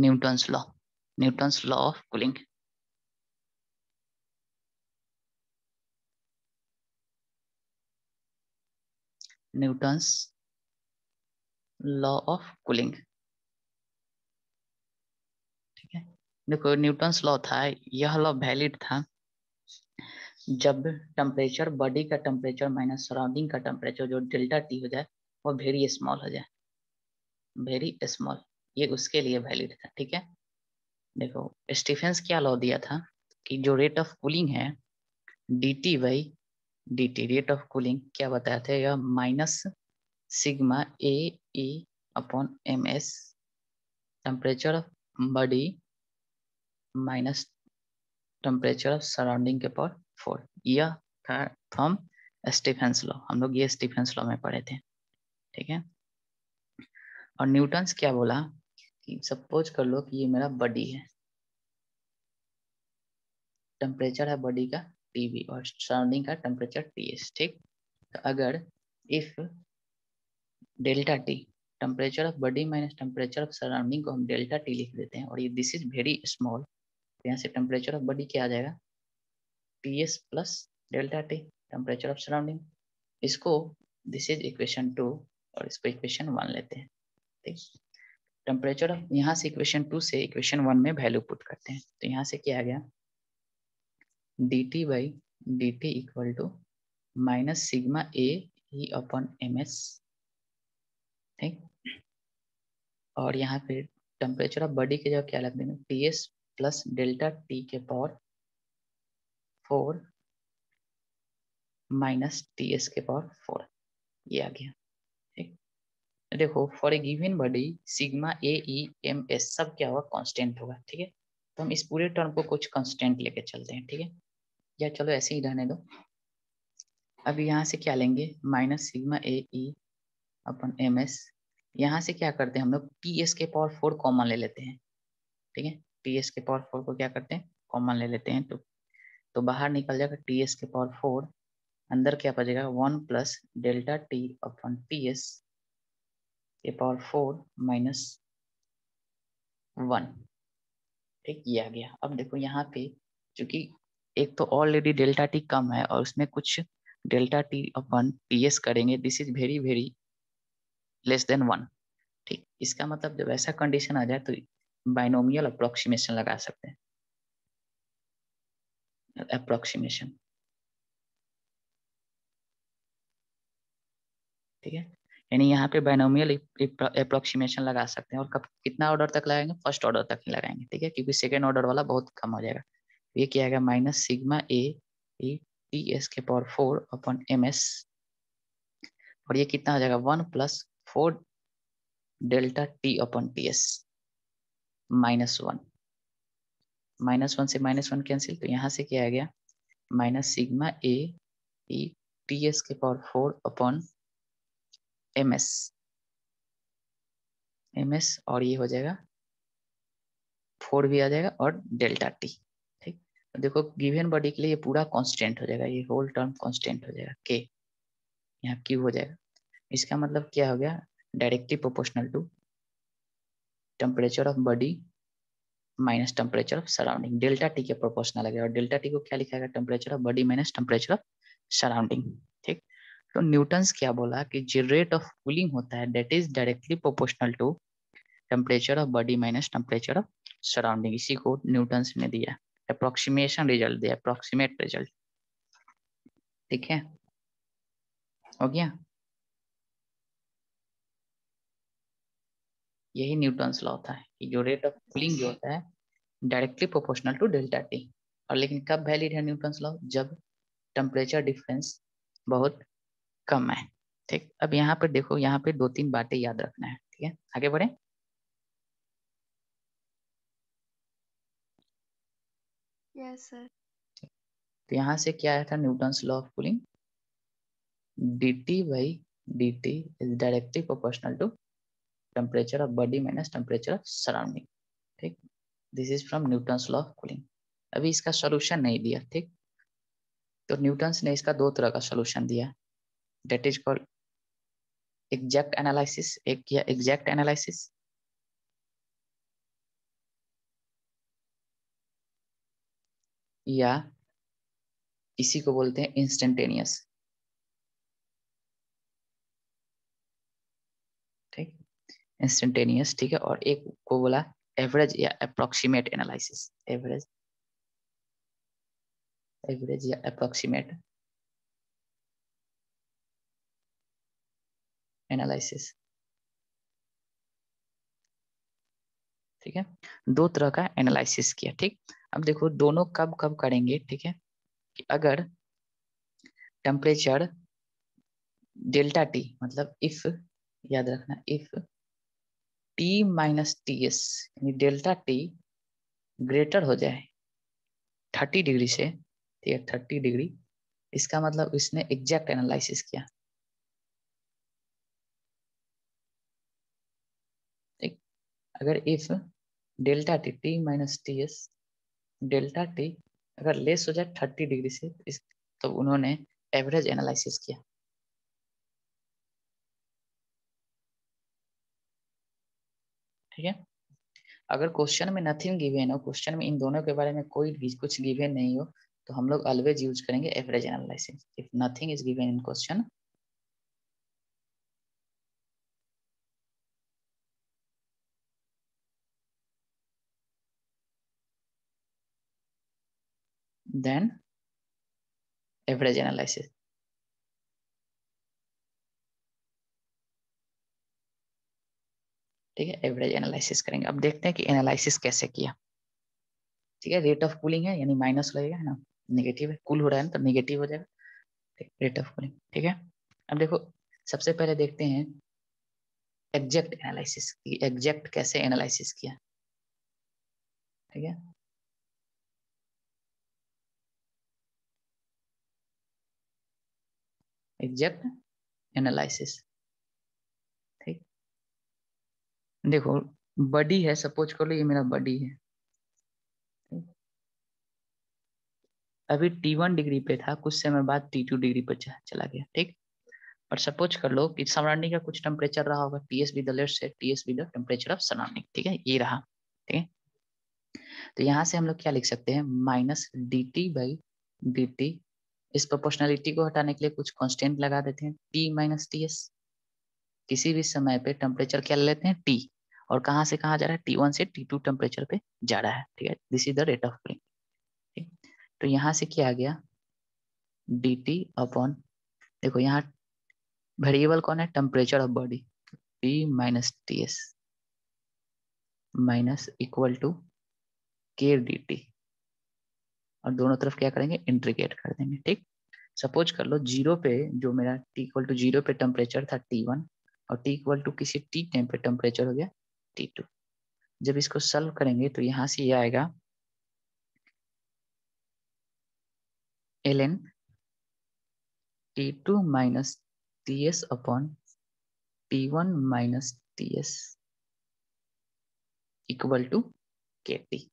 Newton's law of cooling. Newton's law of cooling, ठीक है। देखो न्यूटन्स लॉ था, यह लॉ वैलिड था जब टेम्परेचर, बॉडी का टेम्परेचर माइनस सराउंडिंग का टेम्परेचर जो डेल्टा टी हो जाए वो वेरी स्मॉल हो जाए, वेरी स्मॉल, ये उसके लिए वैलिड था, ठीक है। देखो स्टीफेंस क्या लॉ दिया था कि जो रेट ऑफ कूलिंग है dt by dt, rate of cooling क्या बताया था, यह minus sigma a e upon m s temperature of body minus temperature of surrounding के पावर 4, यह था फ्रॉम स्टीफेंस लॉ, हम लोग ये स्टीफेंस लॉ में पढ़े थे, ठीक है। और न्यूटन्स क्या बोला कि सपोज कर लो कि ये मेरा बॉडी है, टेम्परेचर है बॉडी का टीबी और सराउंडिंग का टेम्परेचर टीएस, ठीक। तो अगर if delta t, temperature of body minus temperature of surrounding को हम डेल्टा टी लिख देते हैं और ये दिस इज वेरी स्मॉल, तो यहाँ से टेम्परेचर ऑफ बॉडी क्या आ जाएगा, ts plus delta t temperature of surrounding. इसको दिस इज इक्वेशन 2 और इसको इक्वेशन 1 लेते हैं, ठीक। टेम्परेचर ऑफ, यहाँ से इक्वेशन 2 से इक्वेशन 1 में वैल्यू पुट करते हैं, तो यहाँ से क्या आ गया, dt by dt equal to minus sigma a e upon m s, ठीक। और यहाँ पे टेम्परेचर ऑफ बॉडी के जगह क्या लग देंगे, t s plus delta t के पावर 4 माइनस टी एस के पावर 4, ये आ गया, ठीक। देखो for a given body sigma a e m s सब क्या होगा, कांस्टेंट होगा, ठीक है। तो हम इस पूरे टर्म को कुछ कांस्टेंट लेके चलते हैं, ठीक है, या चलो ऐसे ही रहने दो। अब यहाँ से क्या लेंगे, minus sigma a E upon M S, यहाँ से क्या करते हैं हम लोग टी एस के पावर 4 कॉमन ले लेते हैं, ठीक है। टी एस के पावर 4 को क्या करते हैं, कॉमन ले लेते हैं, तो बाहर निकल जाएगा टी एस के पावर 4, अंदर क्या बचेगा 1 प्लस डेल्टा टी अपन टी एस के पावर 4 माइनस 1, ठीक, ये आ गया। अब देखो यहाँ पे चूंकि एक तो ऑलरेडी डेल्टा टी कम है और उसमें कुछ डेल्टा टी अपन टी एस करेंगे, this is very very less than 1, ठीक। इसका मतलब जब ऐसा कंडीशन आ जाए तो बाइनोमियल अप्रोक्सीमेशन लगा सकते हैं, अप्रोक्सीमेशन, ठीक है। यानी यहाँ पे बाइनोमियल अप्रोक्सीमेशन लगा सकते हैं और कब कितना ऑर्डर तक लगाएंगे, फर्स्ट ऑर्डर तक ही लगाएंगे, ठीक है, क्योंकि सेकेंड ऑर्डर वाला बहुत कम हो जाएगा। ये क्या आएगा, minus sigma A T s के पावर 4 अपॉन एम एस, और ये कितना हो जाएगा 1 plus 4 delta T upon T S minus 1, minus 1 से माइनस 1 कैंसिल, तो यहाँ से क्या आ गया, minus sigma A T s के पावर 4 अपॉन एम एस, और ये हो जाएगा 4 भी आ जाएगा और डेल्टा टी, ठीक। तो देखो गिवन बॉडी के लिए ये पूरा कांस्टेंट हो जाएगा, ये होल टर्म कांस्टेंट हो जाएगा, के यहाँ क्यू हो जाएगा। इसका मतलब क्या हो गया, directly proportional to temperature of body minus temperature of surrounding, delta t के प्रोपोर्शनल लगेगा, और डेल्टा टी को क्या लिखा जाएगा, temperature of body minus temperature of surrounding, ठीक। तो न्यूटन्स क्या बोला कि जो रेट ऑफ कूलिंग होता है that is directly proportional to temperature of body minus temperature of surrounding, इसी को न्यूटन्स ने दिया, अप्रोक्सीमेशन रिजल्ट दिया, अप्रोक्सीमेट रिजल्ट, ठीक है, हो गया। यही न्यूटन्स लॉ होता है कि जो रेट ऑफ कूलिंग जो होता है directly proportional to delta T, और लेकिन कब वैलिड है न्यूटन्स लॉ, जब टेम्परेचर डिफरेंस बहुत कम है, ठीक। अब यहाँ पे देखो, यहाँ पे 2-3 बातें याद रखना है, ठीक है, आगे बढ़े। Yes sir. तो यहाँ से क्या आया था Newton's law of cooling, dt by dt is directly proportional to temperature of body minus temperature of surrounding, ठीक। This is from Newton's law of cooling. अभी इसका सॉल्यूशन नहीं दिया, ठीक। तो न्यूटन्स ने इसका 2 तरह का सॉल्यूशन दिया, that is called exact analysis, एक किया एग्जैक्ट एनालिसिस, या इसी को बोलते हैं इंस्टेंटेनियस। ठीक, इंस्टेंटेनियस, ठीक है। और एक को बोला एवरेज या अप्रोक्सीमेट एनालिसिस। एवरेज या अप्रोक्सीमेट एनालिसिस, ठीक है। दो तरह का एनालिसिस किया, ठीक। अब देखो दोनों कब कब करेंगे, ठीक है। कि अगर टेम्परेचर डेल्टा टी, मतलब इफ, याद रखना, if T minus T S यानी डेल्टा टी ग्रेटर हो जाए 30 डिग्री से, ठीक है, 30 डिग्री, इसका मतलब इसने एग्जैक्ट एनालिसिस किया, ठीक। अगर if delta T, T minus T S, delta T अगर लेस हो जाए 30 डिग्री से, इस तो उन्होंने एवरेज एनालिसिस किया, ठीक है। अगर क्वेश्चन में नथिंग गिवन हो, क्वेश्चन में इन दोनों के बारे में कोई भी कुछ गिवन नहीं हो, तो हम लोग ऑलवेज यूज करेंगे average analysis. If nothing is given in question, then average analysis, ठीक है। एवरेज एनालिसिस करेंगे। अब देखते हैं कि एनालिसिस कैसे किया, ठीक है। रेट ऑफ कूलिंग है यानी माइनस लगेगा, है ना, नेगेटिव है, कूल हो रहा है ना, तो नेगेटिव हो जाएगा, ठीक, रेट ऑफ कूलिंग, ठीक है। अब देखो सबसे पहले देखते हैं एग्जैक्ट एनालिसिस, एग्जैक्ट कैसे एनालिसिस किया, ठीक है। एग्जैक्ट एनालिसिस, ठीक। देखो बॉडी है, सपोज कर लो ये मेरा बॉडी है, ठीक? अभी T1 डिग्री पे था, कुछ समय बाद T2 डिग्री पे चला गया, ठीक। और सपोज कर लो कि सराउंडिंग का कुछ टेम्परेचर रहा होगा, TS with the, let's say TS with the temperature of surrounding, ठीक है, ये रहा, ठीक है। तो यहाँ से हम लोग क्या लिख सकते हैं, minus D T by D T. इस प्रोपोर्शनलिटी को हटाने के लिए कुछ कांस्टेंट लगा देते हैं, टी माइनस टी एस। किसी भी समय पे टेम्परेचर क्या ले लेते हैं, टी, और कहाँ से कहाँ जा रहा है, T1 से T2 टेम्परेचर पे जा रहा है, ठीक है। This is the rate of cooling, ठीक। तो यहाँ से क्या आ गया, डी टी अपॉन, देखो यहाँ वेरिएबल कौन है, temperature of body, T minus T S minus equal to K D T, और दोनों तरफ क्या करेंगे, इंटीग्रेट कर देंगे, ठीक। सपोज कर लो जीरो पे, जो मेरा टी इक्वल टू जीरो पे टेम्परेचर था T1, और टी इक्वल टू किसी टी टाइम पे टेम्परेचर हो गया T2। जब इसको सॉल्व करेंगे तो यहाँ से ये आएगा ln T2 minus T S upon T1 minus T S equal to K T.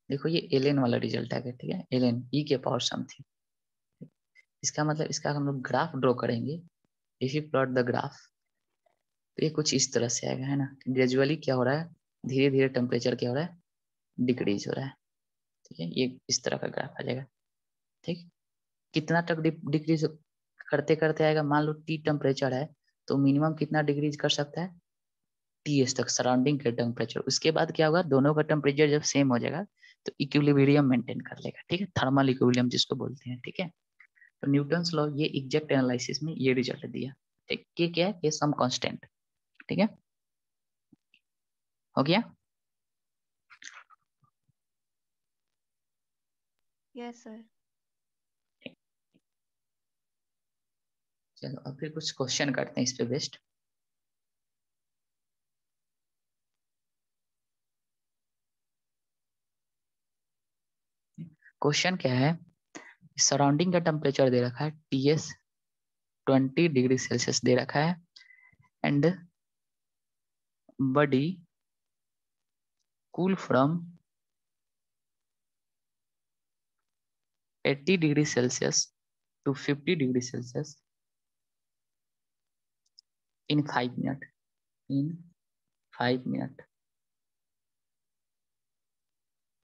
देखो ये ln वाला रिजल्ट आ गया, ठीक है, ln e के पावर समथिंग। इसका मतलब इसका हम लोग ग्राफ ड्रॉ करेंगे, if you plot the graph, तो ये कुछ इस तरह से आएगा, है ना। ग्रेजुअली क्या हो रहा है, धीरे धीरे टेम्परेचर क्या हो रहा है, डिक्रीज हो रहा है, ठीक है। ये इस तरह का ग्राफ आ जाएगा, ठीक। कितना तक डिक्रीज करते करते आएगा, मान लो टी टेम्परेचर है, तो मिनिमम कितना डिक्रीज कर सकता है, टीएस तक, सराउंडिंग के टेम्परेचर। उसके बाद क्या होगा, दोनों का टेम्परेचर जब सेम हो जाएगा तो इक्विलिब्रियम मेंटेन कर लेगा, ठीक है, थर्मल इक्विलिब्रियम जिसको बोलते हैं, ठीक है। तो न्यूटन्स लॉ ये एग्जैक्ट एनालिसिस में ये रिजल्ट दिया, ठीक। ये क्या है, ये सम कांस्टेंट, ठीक है, हो गया। Yes sir. चलो अब फिर कुछ क्वेश्चन करते हैं इस पे बेस्ड। क्वेश्चन क्या है, सराउंडिंग का टेम्परेचर दे रखा है टीएस 20 डिग्री सेल्सियस दे रखा है, and body cool from 80 degree Celsius to 50 degree Celsius in 5 minute, in 5 minute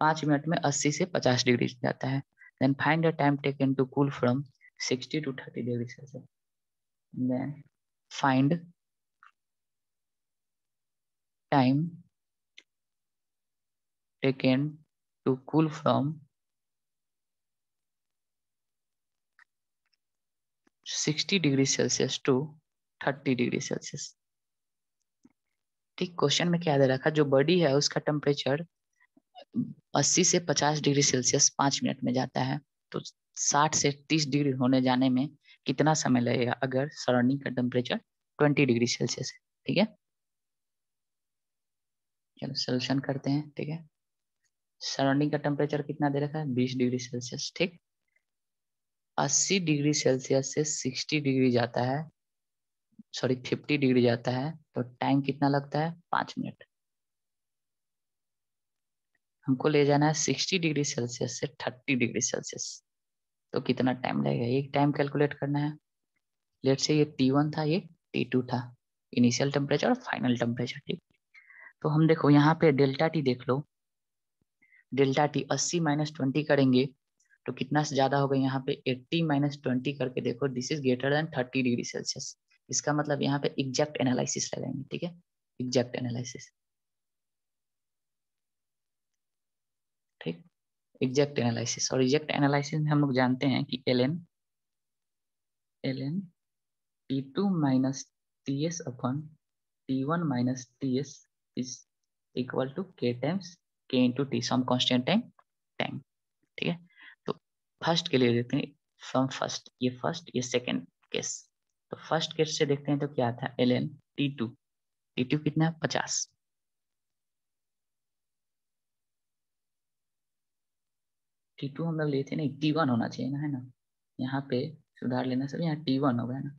5 minute में 80 से 50 डिग्री जाता है। Then find the time taken to cool from 60 to 30 degree Celsius. Then find time taken to cool from 60 degree Celsius to 30 degree Celsius. ठीक, question में क्या दे रखा, जो body है उसका टेम्परेचर 80 से 50 डिग्री सेल्सियस 5 मिनट में जाता है, तो 60 से 30 डिग्री होने जाने में कितना समय लगेगा अगर सराउंडिंग का टेम्परेचर 20 डिग्री सेल्सियस है। ठीक है, चलो सोल्यूशन करते हैं। ठीक है, सराउंडिंग का टेम्परेचर कितना दे रखा है, 20 डिग्री सेल्सियस। ठीक, 80 डिग्री सेल्सियस से 60 डिग्री जाता है, सॉरी 50 डिग्री जाता है, तो टाइम कितना लगता है, 5 मिनट। हमको ले जाना है 60 डिग्री सेल्सियस से 30 डिग्री सेल्सियस, तो कितना टाइम लगेगा, एक टाइम कैलकुलेट करना है। लेट से ये T1 था, ये T2 था, इनिशियल टेम्परेचर और फाइनल टेम्परेचर। ठीक, तो हम देखो यहाँ पे डेल्टा टी देख लो, डेल्टा टी 80 - 20 करेंगे तो कितना से ज्यादा होगा, यहाँ पे 80 - 20 करके देखो, this is greater than 30 degree Celsius. इसका मतलब यहाँ पे एग्जैक्ट एनालिसिस लगाएंगे। ठीक है, एग्जैक्ट एनालिसिस। ठीक, एग्जैक्ट एनालिसिस, और एग्जैक्ट एनालिसिस में हम लोग जानते हैं कि ln T2 - TS upon T1 - TS is equal to K times K into T, some constant time. ठीक है, तो फर्स्ट के लिए देखते हैं, फ्रॉम फर्स्ट, ये फर्स्ट ये सेकंड केस। तो फर्स्ट केस से देखते हैं तो क्या था, ln T2 कितना है, 50। T2 हम लोग लिए थे, नहीं T1 होना चाहिए ना, है ना, यहाँ पे सुधार लेना सर, यहाँ T1 होगा ना,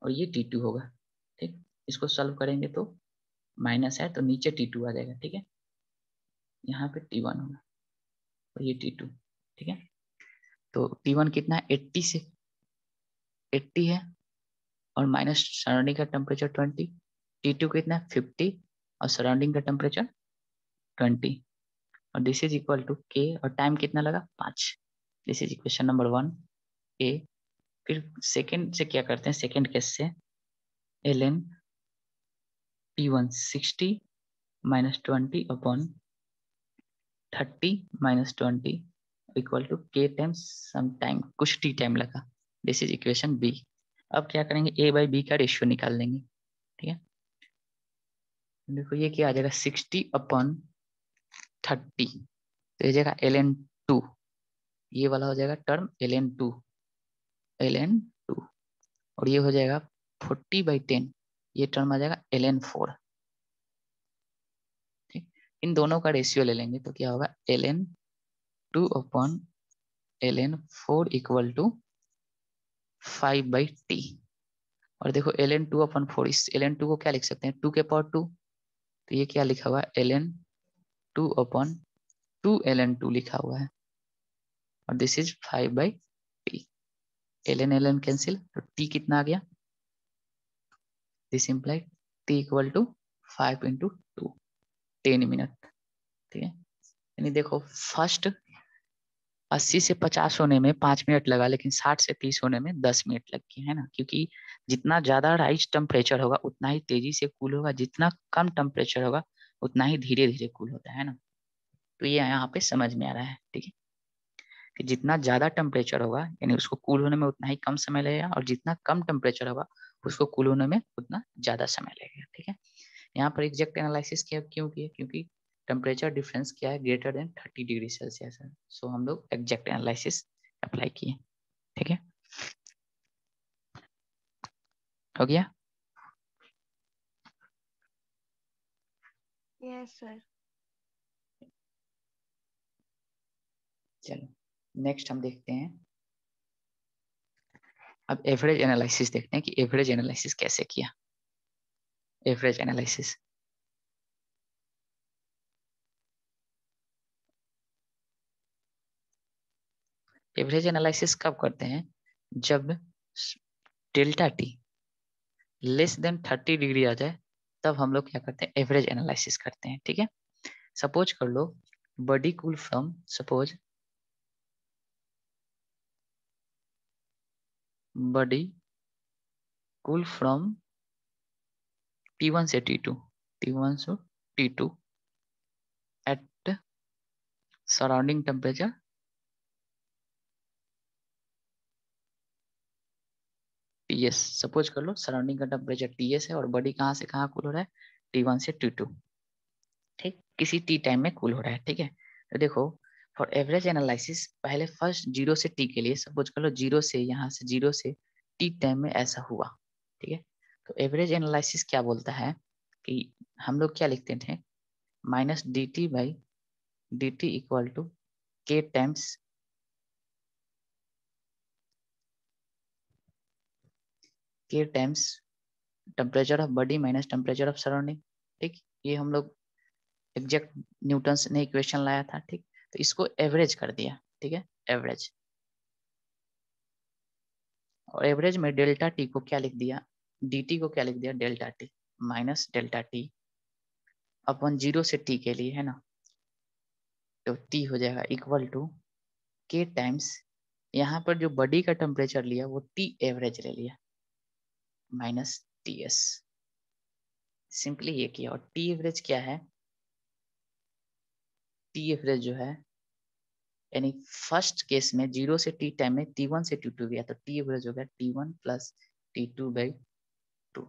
और ये T2 होगा। ठीक, इसको सॉल्व करेंगे तो माइनस है तो नीचे T2 आ जाएगा। ठीक है, यहाँ पे T1 होगा और ये T2। ठीक है, तो T1 कितना है, 80 से 80 है, और माइनस सराउंडिंग का टेम्परेचर 20। T2 कितना है, 50, और सराउंडिंग का टेम्परेचर 20, और this is equal to K, और टाइम कितना लगा, 5। This is equation number 1 A। फिर सेकेंड से क्या करते हैं, सेकेंड केस से ln T1 60 - 20 upon 30 - 20 equal to K times some time, कुछ T टाइम लगा। This is equation B। अब क्या करेंगे, A/B का रेशियो निकाल लेंगे। ठीक है, देखो ये क्या आ जाएगा, 60 अपॉन 30, तो ये जाएगा ln2, ये वाला हो जाएगा टर्म ln2, और ये हो जाएगा 40/10, ये टर्म आ जाएगा ln4। ठीक, इन दोनों का रेशियो ले लेंगे तो क्या होगा, ln2 upon ln4 equal to 5/t। और देखो ln2/4, इस ln2 को क्या लिख सकते हैं, 2 के पावर 2, तो ये क्या लिखा हुआ है, ln2/2 ln2 लिखा हुआ है, और this is 5/t। ln cancel, तो t कितना आ गया, this implied t equal to 5 × 2, 10 minute. ठीक है, यानी देखो फर्स्ट 80 से 50 होने में 5 मिनट लगा, लेकिन 60 से 30 होने में 10 मिनट लग गए, है ना, क्योंकि जितना ज्यादा राइज टेम्परेचर होगा उतना ही तेजी से कूल होगा, जितना कम टेम्परेचर होगा उतना ही धीरे धीरे कूल होता है ना। तो ये यहाँ पे समझ में आ रहा है। ठीक है, कि जितना ज्यादा टेम्परेचर होगा यानी उसको कूल होने में उतना ही कम समय लगेगा, और जितना कम टेम्परेचर होगा उसको कूल होने में उतना ज्यादा समय लगेगा। ठीक है, यहाँ पर एग्जैक्ट एनालिसिस क्यों किया, क्योंकि टेम्परेचर डिफरेंस क्या है, ग्रेटर देन 30 डिग्री सेल्सियस है, सो हम लोग एग्जैक्ट एनालिसिस अप्लाई किए। ठीक है, हो गया। Yes sir. चलो नेक्स्ट हम देखते हैं, अब एवरेज एनालिसिस देखते हैं कि एवरेज एनालिसिस कैसे किया। एवरेज एनालिसिस, एवरेज एनालिसिस कब करते हैं, जब delta T less than 30 degree आ जाए, तब हम लोग क्या करते हैं, एवरेज एनालिसिस करते हैं। ठीक है, सपोज कर लो body cool from suppose body cool from T1 से T2 T1 से T2 at surrounding temperature TS। Suppose कर लो सराउंडिंग का टेम्परेचर TS है और बॉडी कहाँ से कहाँ कूल हो रहा है T1 से T2, ठीक, किसी T टाइम में कूल हो रहा है, ठीक है। तो देखो फॉर एवरेज एनालिसिस पहले फर्स्ट 0 से T के लिए सपोज कर लो 0 से यहाँ से 0 से T टाइम में ऐसा हुआ, ठीक है। तो एवरेज एनालिसिस क्या बोलता है कि हम लोग क्या लिखते थे minus dt by dt equal to k times temperature of body minus temperature of surrounding, ठीक। ये हम लोग एग्जैक्ट न्यूटन्स ने इक्वेशन लाया था, ठीक। तो इसको एवरेज कर दिया, ठीक है, एवरेज। और एवरेज में डेल्टा टी को क्या लिख दिया, dt को क्या लिख दिया delta T minus delta T अपन 0 से t के लिए, है ना। तो t हो जाएगा इक्वल टू k टाइम्स यहाँ पर जो बॉडी का टेम्परेचर लिया वो t एवरेज ले लिया माइनस ts। सिंपली ये किया। और t एवरेज क्या है, t एवरेज जो है यानी फर्स्ट केस में 0 से t टाइम में t1 से t2 गया तो t एवरेज हो गया t1 प्लस t2 बाई 2,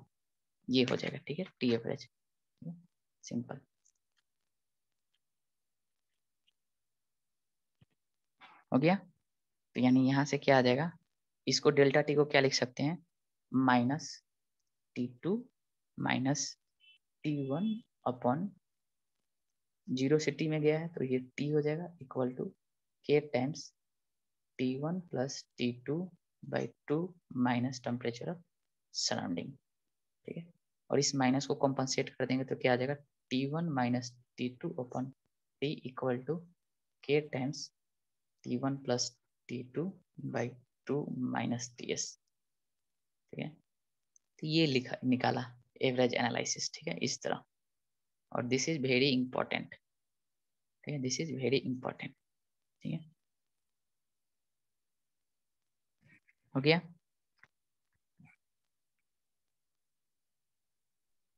ये हो जाएगा, ठीक है, t एवरेज। सिंपल हो गया। तो यानी यहाँ से क्या आ जाएगा, इसको डेल्टा टी को क्या लिख सकते हैं minus T2 minus T1 upon 0 से t में गया है तो ये t हो जाएगा equal to k times T1 plus T2 by 2 minus temperature of surrounding, ठीक है। और इस माइनस को कॉम्पनसेट कर देंगे तो क्या आ जाएगा T1 minus T2 upon T equal to k times T1 plus T2 by 2 minus TS, ठीक है। तो ये लिखा निकाला एवरेज एनालिसिस, ठीक है, इस तरह। और दिस इज वेरी इंपॉर्टेंट, ठीक है, दिस इज वेरी इंपॉर्टेंट, ठीक है, हो गया।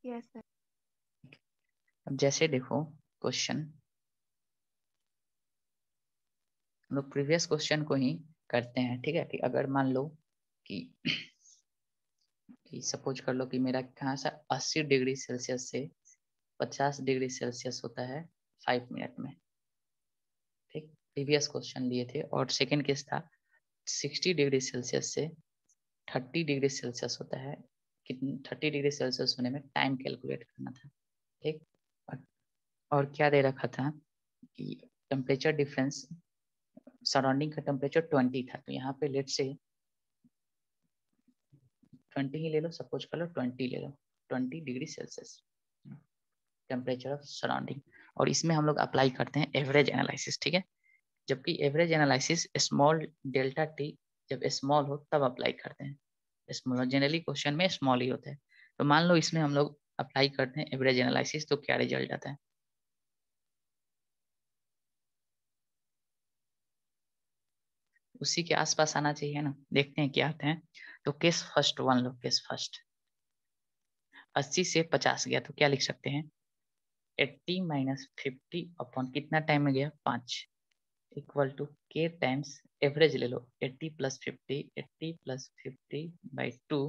Yes sir. अब जैसे देखो क्वेश्चन, हम लोग प्रीवियस क्वेश्चन को ही करते हैं, ठीक है। कि अगर मान लो कि सपोज कर लो कि मेरा कहाँ से 80 डिग्री सेल्सियस से 50 डिग्री सेल्सियस होता है 5 मिनट में, ठीक। प्रीवियस क्वेश्चन लिए थे। और सेकेंड केस था 60 डिग्री सेल्सियस से 30 डिग्री सेल्सियस होता है, कितनी 30 डिग्री सेल्सियस होने में टाइम कैलकुलेट करना था, ठीक। और क्या दे रखा था कि टेम्परेचर डिफरेंस सराउंडिंग का टेम्परेचर 20 था, तो यहाँ पे लेट से 20 ही ले लो, सपोज कर लो 20 ले लो, 20 degree Celsius temperature of surrounding. और इसमें हम लोग अप्लाई करते हैं एवरेज एनालिसिस, ठीक है। जबकि average analysis small delta T जब स्मॉल हो तब अप्लाई करते हैं, स्मॉल जनरली क्वेश्चन में स्मॉल ही होता है। तो मान लो इसमें हम लोग अप्लाई करते हैं एवरेज एनालिसिस तो क्या रिजल्ट आता है, उसी के आसपास आना चाहिए ना। देखते हैं क्या आते हैं। तो केस फर्स्ट वन लो, केस फर्स्ट 80 से 50 गया तो क्या लिख सकते हैं 80 माइनस 50 अपॉन कितना टाइम में गया 5 equal to k times average ले लो 80 प्लस 50 80 प्लस 50 बाई 2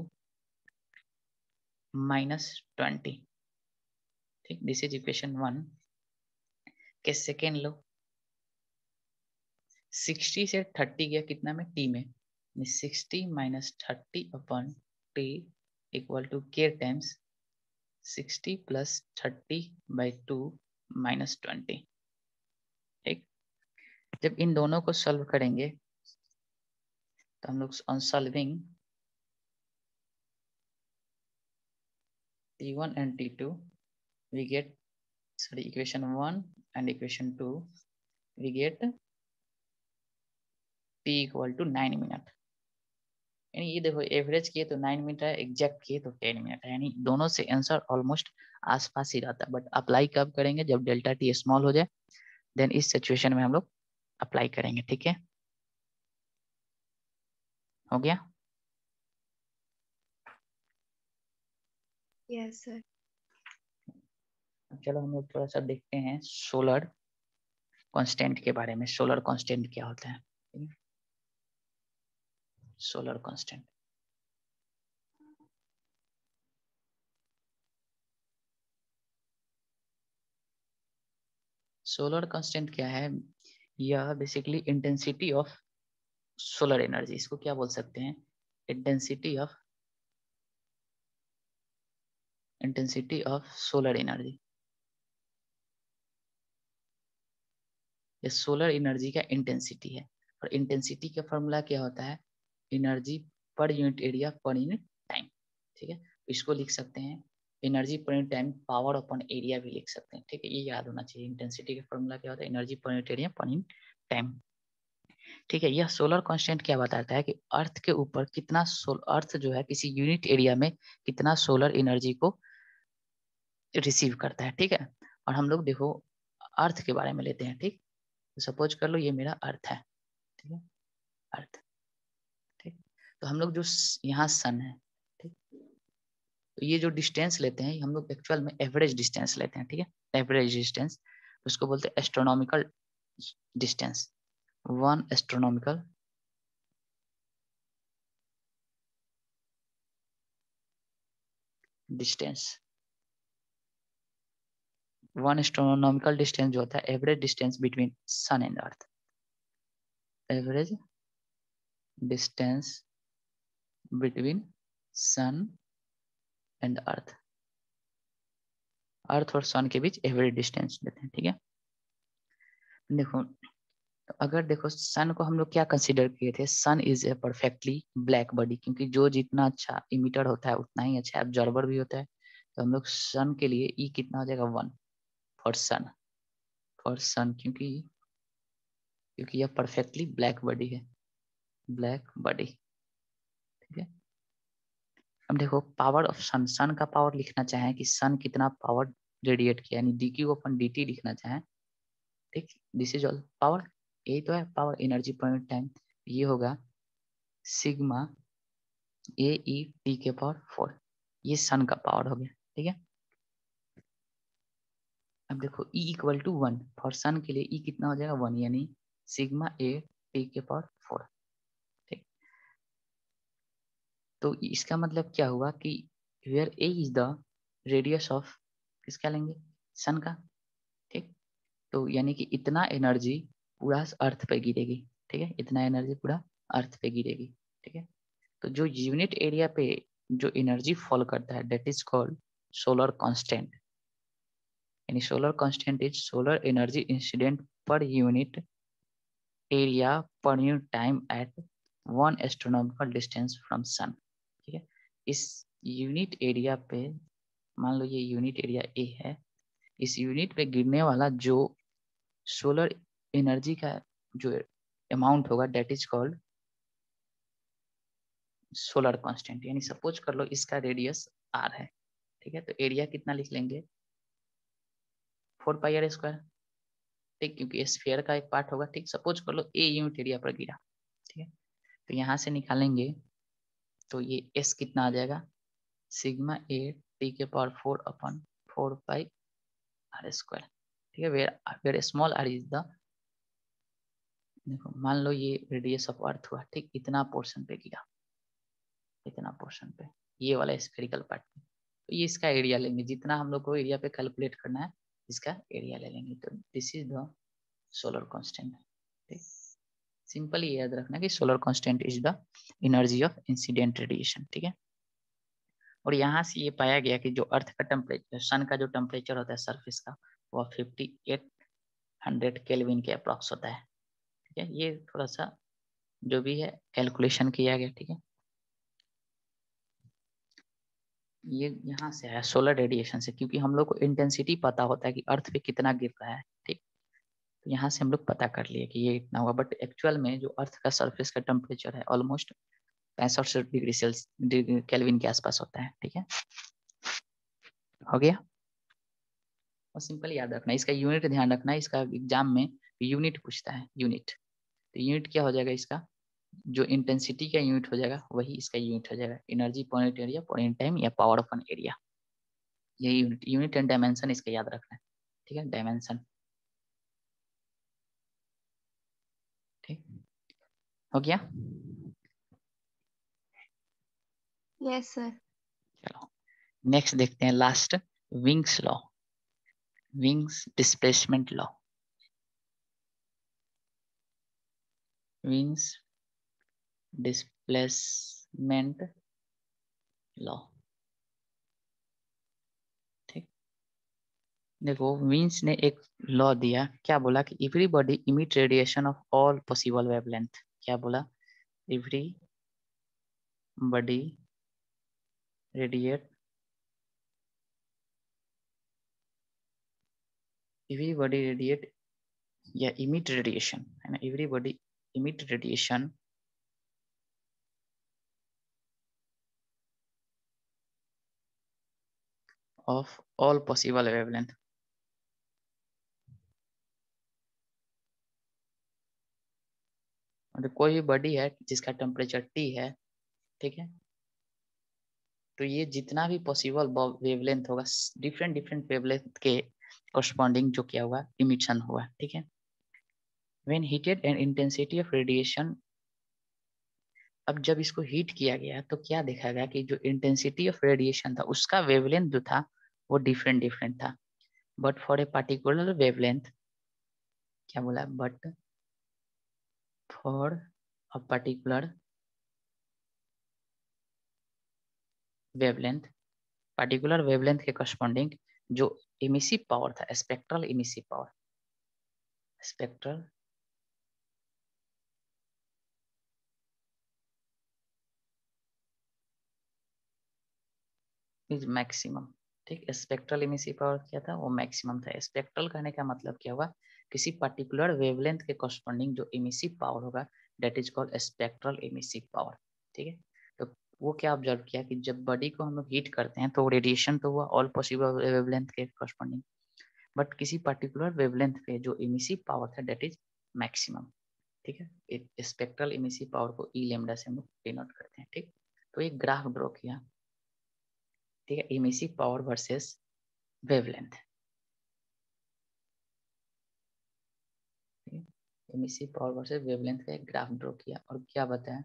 माइनस 20, ठीक। This is equation 1। Case second लो 60 से 30 गया कितना में t में 60 माइनस 30 upon t equal to k times 60 plus 30 by 2 minus 20, ठीक। जब इन दोनों को सॉल्व करेंगे तो हम लोग on solving T1 and T2 we get, sorry, equation 1 and equation 2 we get T equal to 9 minute. यानी ये देखो एवरेज किए तो 9 मिनट है, एग्जैक्ट किए तो 10 मिनट है, यानी दोनों से आंसर ऑलमोस्ट आसपास ही रहता है। बट अप्लाई कब करेंगे जब डेल्टा टी स्मॉल हो जाए देन इस सिचुएशन में हम लोग अप्लाई करेंगे, ठीक है, हो गया। Yes sir. चलो हम लोग थोड़ा सा देखते हैं सोलर कांस्टेंट के बारे में। सोलर कांस्टेंट क्या होता है? सोलर कांस्टेंट, सोलर कांस्टेंट क्या है? यह basically intensity of solar energy, इसको क्या बोल सकते हैं? Intensity of solar energy. ये सोलर एनर्जी का इंटेंसिटी है, और इंटेंसिटी का फॉर्मूला क्या होता है? एनर्जी पर unit area per unit time, ठीक है। इसको लिख सकते हैं एनर्जी पर unit time power upon area भी लिख सकते हैं, ठीक है। ये याद होना चाहिए, इंटेंसिटी का फॉर्मूला क्या होता है? एनर्जी पर unit area per unit time, ठीक है। यह सोलर कांस्टेंट क्या बताता है कि अर्थ के ऊपर कितना अर्थ जो है किसी यूनिट एरिया में कितना सोलर एनर्जी को रिसीव करता है, ठीक है। और हम लोग देखो अर्थ के बारे में लेते हैं, ठीक। तो सपोज कर लो ये मेरा अर्थ है, ठीक है, अर्थ, ठीक। तो हम लोग जो यहाँ सन है, ठीक, तो ये जो डिस्टेंस लेते हैं हम लोग एक्चुअल में एवरेज डिस्टेंस लेते हैं, ठीक है। एवरेज डिस्टेंस उसको बोलते हैं astronomical distance. One astronomical distance, one astronomical distance जो होता है average distance between sun and earth, average distance between sun and earth, earth और सन के बीच एवरेज डिस्टेंस लेते हैं, ठीक है। देखो तो अगर देखो सन को हम लोग क्या कंसीडर किए थे? Sun is a perfectly black body, क्योंकि जो जितना अच्छा इमिटर होता है उतना ही अच्छा एब्जॉर्बर भी होता है। तो हम लोग सन के लिए ई कितना हो जाएगा? 1 फॉर सन, क्योंकि यह परफेक्टली ब्लैक बॉडी है, ब्लैक बॉडी, ठीक है। अब देखो पावर ऑफ सन, सन का पावर लिखना चाहें कि सन कितना पावर रेडिएट किया, यानी डी क्यू अपन डी टी लिखना चाहें, ठीक। दिस इज ऑल पावर, यही तो है पावर, एनर्जी पर टाइम। ये होगा सिग्मा ए ई टी के पावर 4, ये सन का पावर हो गया, ठीक है। अब देखो E equal to 1 for sun के लिए E कितना हो जाएगा? 1, यानी सिग्मा ए टी के पावर 4, ठीक। तो इसका मतलब क्या हुआ कि where A is the radius of किसका लेंगे? सन का, ठीक। तो यानी कि इतना एनर्जी पूरा अर्थ पे गिरेगी, ठीक है, इतना एनर्जी पूरा अर्थ पे गिरेगी, ठीक है। तो जो यूनिट एरिया पे जो एनर्जी फॉल करता है that is called solar constant, यानी solar constant is solar energy incident per unit area per unit time at 1 astronomical distance from sun, ठीक है। इस यूनिट एरिया पे मान लो ये यूनिट एरिया ए है, इस यूनिट पे गिरने वाला जो सोलर एनर्जी का जो अमाउंट होगा that is called solar constant. यानी सपोज कर लो इसका रेडियस r है, ठीक है। तो एरिया कितना लिख लेंगे? 4πr², ठीक, क्योंकि स्फीयर का एक पार्ट होगा, ठीक। सपोज कर लो ए यूनिट एरिया पर गिरा, ठीक है। तो यहाँ से निकालेंगे तो ये s कितना आ जाएगा? सिग्मा ए टी के पावर 4 अपन 4πr², ठीक है। Where small r is the, देखो मान लो ये रेडियस ऑफ अर्थ हुआ, ठीक, इतना पोर्शन पे गिरा, इतना पोर्शन पे, ये वाला स्फेरिकल पार्ट पे। तो ये इसका एरिया लेंगे, जितना हम लोग को एरिया पे कैलकुलेट करना है इसका एरिया ले लेंगे। तो this is the solar constant, ठीक। सिंपल ये याद रखना कि solar constant is the energy of incident radiation, ठीक है। और यहाँ से ये पाया गया कि जो अर्थ का टेम्परेचर, सन का जो टेम्परेचर होता है सरफेस का, वह 5800 केल्विन के अप्रॉक्स होता है, ठीक है। ये थोड़ा सा जो भी है कैलकुलेशन किया गया, ठीक है। ये यहाँ से आया सोलर रेडिएशन से, क्योंकि हम लोग को इंटेंसिटी पता होता है कि अर्थ पे कितना गिर रहा है, ठीक। तो यहाँ से हम लोग पता कर लिए कि ये इतना हुआ, बट एक्चुअल में जो अर्थ का सरफेस का टेम्परेचर है ऑलमोस्ट 65 डिग्री सेल्सियस केल्विन के आसपास होता है, ठीक है। हो गया। और सिंपल याद रखना, इसका यूनिट ध्यान रखना, इसका एग्जाम में यूनिट पूछता है, यूनिट। तो यूनिट क्या हो जाएगा इसका, जो इंटेंसिटी का यूनिट हो जाएगा वही इसका यूनिट हो जाएगा, एनर्जी पर unit area, per unit time या पावर अपॉन एरिया, यही यूनिट। यूनिट एंड डायमेंशन इसका याद रखना है, ठीक है, डायमेंशन। ठीक हो गया। Yes sir. चलो नेक्स्ट देखते हैं, last, wings law, wings displacement law, wings displacement law. ठीक, देखो विंस ने एक लॉ दिया, क्या बोला कि every body emit radiation of all possible wavelength. क्या बोला, every body radiate, everybody radiate या इमिट रेडिएशन, है ना, everybody emit radiation of all possible wavelength. मतलब कोई भी बॉडी है जिसका टेम्परेचर T है, ठीक है, तो ये जितना भी पॉसिबल वेवलेंथ होगा, डिफरेंट डिफरेंट वेवलेंथ के कॉरस्पॉन्डिंग जो क्या हुआ, इमिशन हुआ, ठीक है। When heated and intensity of radiation, अब जब इसको हीट किया गया तो क्या देखा गया कि जो इंटेंसिटी ऑफ रेडिएशन था उसका वेवलेंथ जो था वो डिफरेंट डिफरेंट था, but for a particular wavelength, क्या बोला, but for a particular wavelength, particular wavelength के करस्पॉन्डिंग जो इमिसिव पावर था, spectral emissive power, spectral is maximum. ठीक, स्पेक्ट्रल इमिसिव पावर क्या था, वो मैक्सिमम था। स्पेक्ट्रल कहने का मतलब क्या हुआ, किसी पर्टिकुलर वेवलेंथ के करस्पॉन्डिंग जो इमिसिव पावर होगा, that is called spectral emissive power. ठीक है, तो वो क्या ऑब्जर्व किया कि जब बॉडी को हम लोग हीट करते हैं तो रेडिएशन तो हुआ ऑल पॉसिबल वेवलेंथ के करस्पॉन्डिंग, बट किसी पर्टिकुलर वेवलेंथ पे जो इमिसिव पावर था दैट इज मैक्सिमम। ठीक है, स्पेक्ट्रल इमिसिव पावर को ई लेमडा से हम लोग डिनोट करते हैं। ठीक, तो एक ग्राफ ड्रॉ किया, ठीक है, emissive power versus wavelength, emissive power versus wavelength का एक ग्राफ ड्रॉ किया और क्या बताया,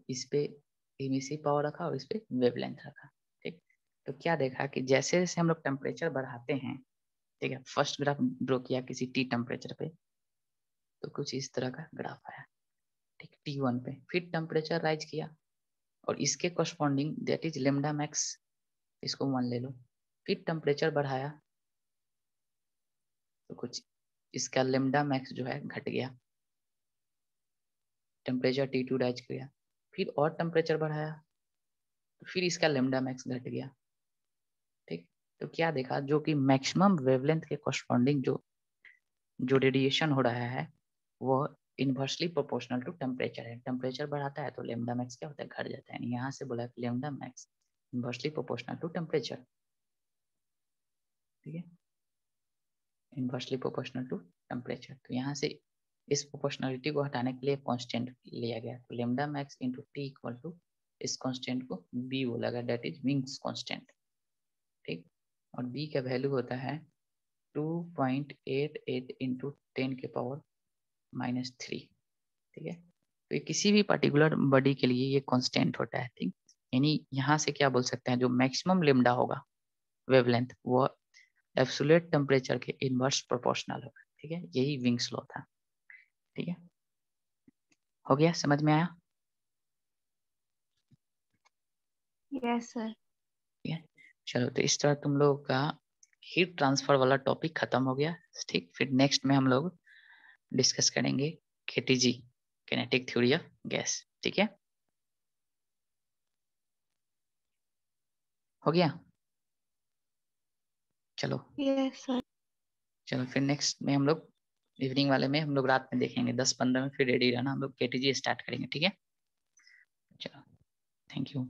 इस पे इमिसिव पावर रखा और इस पे वेवलेंथ रखा। ठीक, तो क्या देखा कि जैसे जैसे हम लोग टेम्परेचर बढ़ाते हैं, ठीक है, फर्स्ट ग्राफ ड्रॉ किया किसी टी टेम्परेचर पे, तो कुछ इस तरह का ग्राफ आया। ठीक, T1 पे फिर टेम्परेचर राइज किया और इसके corresponding that is lambda max, इसको 1 ले लो, फिर टेम्परेचर बढ़ाया तो कुछ इसका लेमडा मैक्स जो है घट गया, टेम्परेचर T2 राइज किया, फिर और टेम्परेचर बढ़ाया तो फिर इसका लेमडा मैक्स घट गया। ठीक, तो क्या देखा, जो कि मैक्सिमम वेवलेंथ के कॉरस्पॉन्डिंग जो जो रेडिएशन हो रहा है वो इनवर्सली प्रोपोर्शनल टू टेम्परेचर है। टेम्परेचर बढ़ाता है तो लेमडा मैक्स क्या होता है, घट जाता है। यहाँ से बोला lambda max inversely proportional to temperature. ठीक है, इनवर्सली प्रोपोर्शनल टू टेम्परेचर, तो यहाँ से इस प्रोपोर्शनलिटी को हटाने के लिए कांस्टेंट लिया गया, तो lambda max into T equal to इस कांस्टेंट को बी बोला गया, दैट इज विंग्स कांस्टेंट। ठीक, और बी का वैल्यू होता है 2.88 इंटू 10 के पावर -3। ठीक है, तो ये किसी भी पर्टिकुलर बॉडी के लिए ये कांस्टेंट होता है। ठीक, यानी यहाँ से क्या बोल सकते हैं, जो मैक्सिमम लेमडा होगा वेवलेंथ वो एब्सोल्यूट टेम्परेचर के इनवर्स प्रोपोर्शनल होगा। ठीक है, यही विंग्स लॉ था। ठीक है, हो गया, समझ में आया। Yes sir. ठीक है, चलो तो इस तरह तुम लोगों का हीट ट्रांसफर वाला टॉपिक खत्म हो गया। ठीक, फिर नेक्स्ट में हम लोग डिस्कस करेंगे KTG, kinetic theory of gas. ठीक है, हो गया, चलो यस सर। चलो फिर नेक्स्ट में हम लोग इवनिंग वाले में हम लोग रात में देखेंगे, 10-15 में फिर रेडी रहना, हम लोग KTG स्टार्ट करेंगे, ठीक है। चलो, थैंक यू।